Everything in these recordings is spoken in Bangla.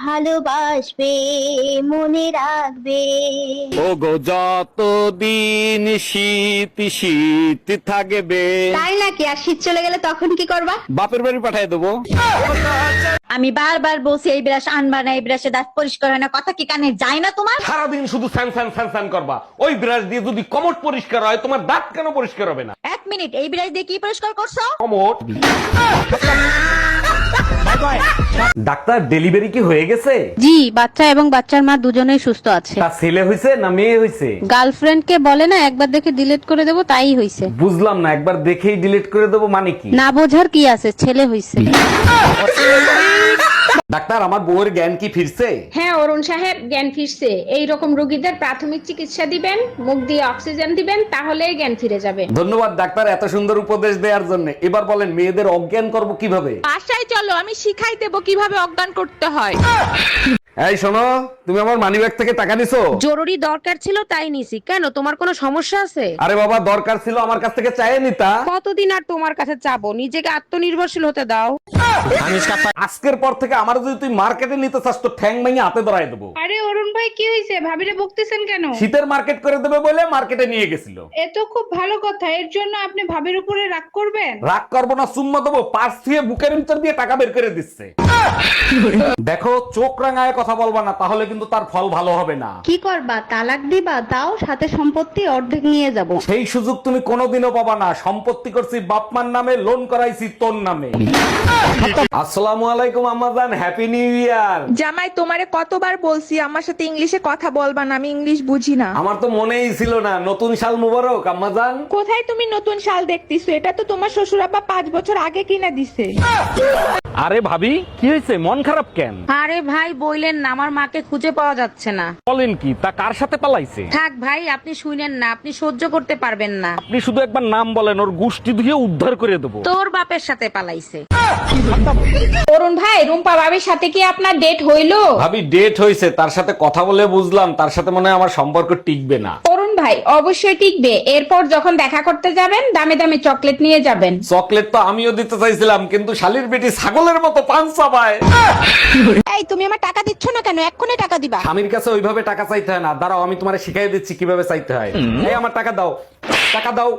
ভালোবাসবে, মনে রাখবে। ও গো যতদিন শীত শীত থাকবে। তাই নাকি? আর শীত চলে গেলে তখন কি করবা? বাপের বাড়ি পাঠিয়ে দেবো। আমি বারবার বলছি এই ব্রাশ আনবা না, এই ব্রাশে দাঁত পরিষ্কার হয় না, কথা কি কানে যায় না তোমার? সারাদিন শুধু ফ্যান ফ্যান ফ্যান ফ্যান করবা। ওই ব্রাশ দিয়ে যদি কমট পরিষ্কার হয়, তোমার দাঁত কেন পরিষ্কার হবে না? এক মিনিট, এই ব্রাশ দিয়ে কি পরিষ্কার করছো? কমট। ডাক্তার, ডেলিভারি কি হয়ে গেছে? জি, বাচ্চা এবং বাচ্চার মা দুজনেই সুস্থ আছে। তা ছেলে হইছে না মেয়ে হইছে? গার্লফ্রেন্ডকে বলে না একবার দেখে ডিলিট করে দেবো, তাই হইছে। বুঝলাম না, একবার দেখেই ডিলিট করে দেবো মানে কি? না বোঝার কি আছে, ছেলে হইছে। ডাক্তার, আমার বউয়ের জ্ঞান কি ফিরছে? হ্যাঁ অরুণ সাহেব, জ্ঞান ফিরছে। এই রকম রোগীদের প্রাথমিক চিকিৎসা দিবেন, মুখ দিয়ে অক্সিজেন দিবেন, তাহলেই জ্ঞান ফিরে যাবে। ধন্যবাদ ডাক্তার, এত সুন্দর উপদেশ দেওয়ার জন্য। এবার বলেন, মেয়েদের অজ্ঞান করব কিভাবে? বাসায় চলো, আমি শিখাই দেবো কিভাবে অজ্ঞান করতে হয়। এই শোনো, তুমি আমার মানিব্যাগ থেকে টাকা নিছো? জরুরি দরকার ছিল তাই নিছি। কেন, তোমার কোনো সমস্যা আছে? আরে বাবা, দরকার ছিল আমার কাছ থেকে চাইয়ে নিতা। কতদিন আর তোমার কাছে চাবো? নিজেকে আত্মনির্ভরশীল হতে দাও। আজকের পর থেকে আমার যদি তুই মার্কেটে নিতে চাস, তো ঠ্যাং ভেঙে হাতে ধরায় দেবো। আরে অরুণ ভাই, কি হয়েছে? ভাবিরে বকতেছেন কেন? শীতের মার্কেট করে দেবে বলে মার্কেটে নিয়ে গেছিল। এ তো খুব ভালো কথা। এর জন্য আপনি ভাবির উপরে রাগ করবেন? রাগ করবো না, চুম্মা দেবো। পার্স দিয়ে বুকের ভিতর দিয়ে টাকা বের করে দিচ্ছে। দেখো, চোখ রাঙায় কথা বলবা না, তাহলে কিন্তু তার ফল ভালো হবে না। কি করবা? তালাক দিবা? তাও সাথে সম্পত্তি অর্ধেক নিয়ে যাব। সেই সুযোগ তুমি কোনোদিনও পাবা না। সম্পত্তি করছি বাপমার নামে, লোন করাইছি তোর নামে। আসসালামু আলাইকুম আম্মাজান, হ্যাপি নিউ ইয়ার। জামাই, তোমারে কতবার বলছি আমার সাথে ইংলিশে কথা বলবা না, আমি ইংলিশ বুঝি না। আমার তো মনেই ছিল না। নতুন সাল মুবারক আম্মাজান। কোথায় তুমি নতুন শাল দেখতেছো? এটা তো তোমার শ্বশুর আব্বা 5 বছর আগে কিনা দিছে। আরে ভাবি, কি হয়েছে? মন খারাপ কেন? আরে ভাই বইলেন না, আমার মাকে খুঁজে পাওয়া যাচ্ছে না। বলেন কি? তা কার সাথে পালাইছে? থাক ভাই, আপনি শুনেন না, আপনি সহ্য করতে পারবেন না। আপনি শুধু একবার নাম বলেন, ওর গুষ্টি ধুয়ে উদ্ধার করে দেবো। তোর বাপের সাথে পালাইছে। অরুণ ভাই, রুম্পা ভাবির সাথে কি আপনার ডেট হইলো? ভাবি, ডেট হয়েছে, তার সাথে কথা বলে বুঝলাম তার সাথে মনে হয় আমার সম্পর্ক টিকবে না। অরুণ ভাই, অবশ্যই টিকবে। এরপর যখন দেখা করতে যাবেন, দামে দামে চকলেট নিয়ে যাবেন। চকলেট তো আমিও দিতে চাইছিলাম, কিন্তু শালির বেটি ছাগলের মতো পান চাবায়। এই, তুমি আমার টাকা দিচ্ছ না কেন? এক্ষুনি টাকা দিবা। স্বামীর কাছে ওইভাবে টাকা চাইতে হয় না। দাঁড়াও, আমি তোমারে শিখাই দিচ্ছি কিভাবে চাইতে হয়। এই আমার টাকা দাও, টাকা দাও,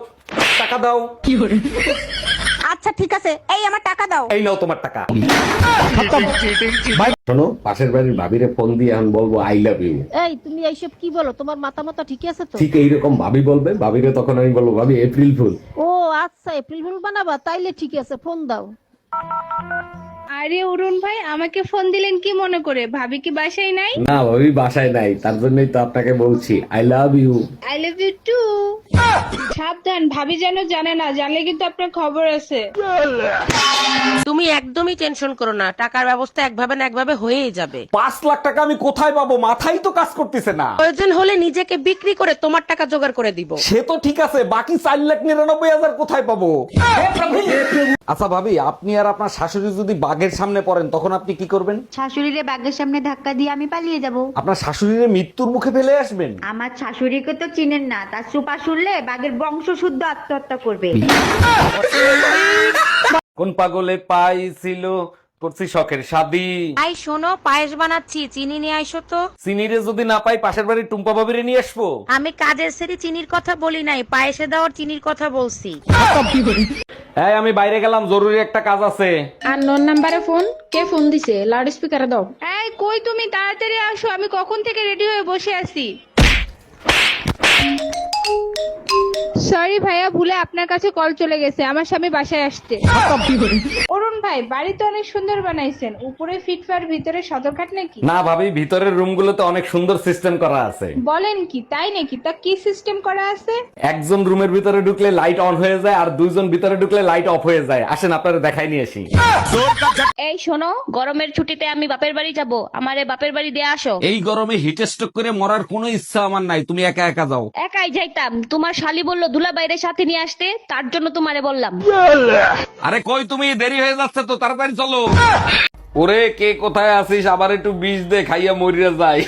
টাকা দাও। আচ্ছা ঠিক আছে, এই আমার টাকা দাও। এই নাও তোমার টাকা। শোনো, পাশের বাড়ির ভাবিরে ফোন দিয়ে এখন বলবো আই লাভ ইউ। এই তুমি এইসব কি বলো? তোমার মাথা মাথা ঠিক আছে তো? ঠিক এইরকম ভাবি বলবে, ভাবিরে তখন আমি বলবো ভাবি এপ্রিল ফুল। ও আচ্ছা, এপ্রিল ফুল বানাবা? তাইলে ঠিক আছে, ফোন দাও। আরে অরুণ ভাই, আমাকে ফোন দিলেন কি মনে করে? ভাবি কি বাসায় নাই? না, ভাবি বাসায় নাই, তার জন্যই তো আপনাকে বলছি I love you. I love you too. সাবধান, ভাবি যেন জানে না, জানলে কিন্তু আপনার খবর আছে। তুমি একদমই টেনশন করো না, টাকার ব্যবস্থা একভাবে না একভাবে হয়েই যাবে। 5 লাখ টাকা আমি কোথায় পাবো? মাথাই তো কাজ করতেছে না। প্রয়োজন হলে নিজেকে বিক্রি করে তোমার টাকা জোগাড় করে দিব। সে তো ঠিক আছে, বাকি 4,99,000 কোথায় পাবো? আচ্ছা ভাবি, আপনি আর আপনার শাশুড়ি যদি বাঘের সামনে পড়েন, তখন আপনি কি করবেন? শাশুড়িরে বাগের সামনে ধাক্কা দিয়ে আমি পালিয়ে যাব। আপনার শাশুড়ির মৃত্যুর মুখে ফেলে আসবেন? আমার শাশুড়িকে তো চিনেন না, তার সুপা শুনলে বাগের বংশ শুদ্ধ আত্মহত্যা করবে। কোন পাগলে পাইছিল করছি শখের শাদি। আই শোনো, পায়েস বানাচ্ছি, চিনি নিয়ে আইসো তো। চিনিরে যদি না পাই, পাশের বাড়ির টুম্পা ভাবিরে নিয়ে আসবো। আমি কাজের সেরি চিনির কথা বলি নাই, পায়েসে দেওয়ার চিনির কথা বলছি। এই, আমি বাইরে গেলাম, জরুরি একটা কাজ আছে। আর নন নাম্বারে ফোন? কে ফোন দিছে? লাউড স্পিকারে দাও। এই কই তুমি? তাড়াতাড়ি আসো, আমি কখন থেকে রেডি হয়ে বসে আছি। সরি ভাইয়া, ভুলে আপনার কাছে কল চলে গেছে। আমার স্বামী বাসায় আসছে। অরুণ ভাই, বাড়ি তো অনেক সুন্দর বানাইছেন। উপরে ফিটফার, ভিতরে সদরঘাট নাকি? না ভাবি, ভিতরের রুমগুলোতে অনেক সুন্দর সিস্টেম করা আছে। বলেন কি? তাই নাকি? তা কি সিস্টেম করা আছে? একজন রুমের ভিতরে ঢুকলে লাইট অন হয়ে যায়, আর দুইজন ভিতরে ঢুকলে লাইট অফ হয়ে যায়। আসেন আপনারা দেখাই নিয়ে আসি। এই শোনো, গরমের ছুটিতে আমি বাপের বাড়ি যাব, আমারে বাপের বাড়ি দিয়ে আসো। এই গরমে হিট স্ট্রোক করে মরার কোনো ইচ্ছা আমার নাই, তুমি একা একা যাও। একাই যাইতাম, তোমার শালি বললো দুলা বাইরের সাথে নিয়ে আসতে, তার জন্য তোমারে বললাম। আরে কই তুমি? দেরি হয়ে যাচ্ছে তো, তাড়াতাড়ি চলো। ওরে কে কোথায় আছিস, আবার একটু বিষ দে, খাইয়া মরিয়া যায়।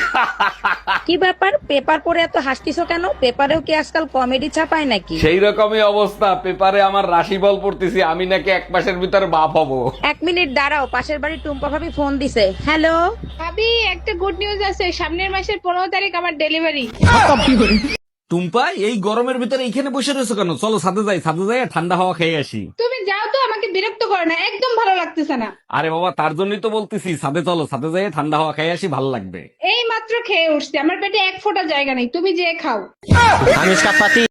কি ব্যাপার, পেপার পড়ে এত হাসতিছো কেন? পেপারেও কি আজকাল কমেডি ছাপায় নাকি? সেই রকমই অবস্থা, পেপারে আমার রাশিফল পড়তেছি, আমি নাকি 1 মাসের ভিতর বাপ হব। 1 মিনিট দাঁড়াও, পাশের বাড়ির টুম্পা ভাবি ফোন দিছে। হ্যালো। ভাবি একটা গুড নিউজ আছে, সামনের মাসের 15 তারিখ আমার ডেলিভারি। টুম্পা, এই গরমের ভিতরে এইখানে বসে রয়েছো কেন? চলো ছাদে যাই, ছাদে যাই ঠান্ডা হাওয়া খেয়ে আসি। তুমি যাও তো, আমাকে বিরক্ত করো না, একদম ভালো লাগতেছে না। আরে বাবা, তার জন্যই তো বলতেছি ছাদে চলো, ছাদে যাই ঠান্ডা হাওয়া খেয়ে আসি, ভালো লাগবে। এই মাত্র খেয়ে উঠছি, আমার পেটে 1 ফোঁটা জায়গা নেই, তুমি যেয়ে খাও।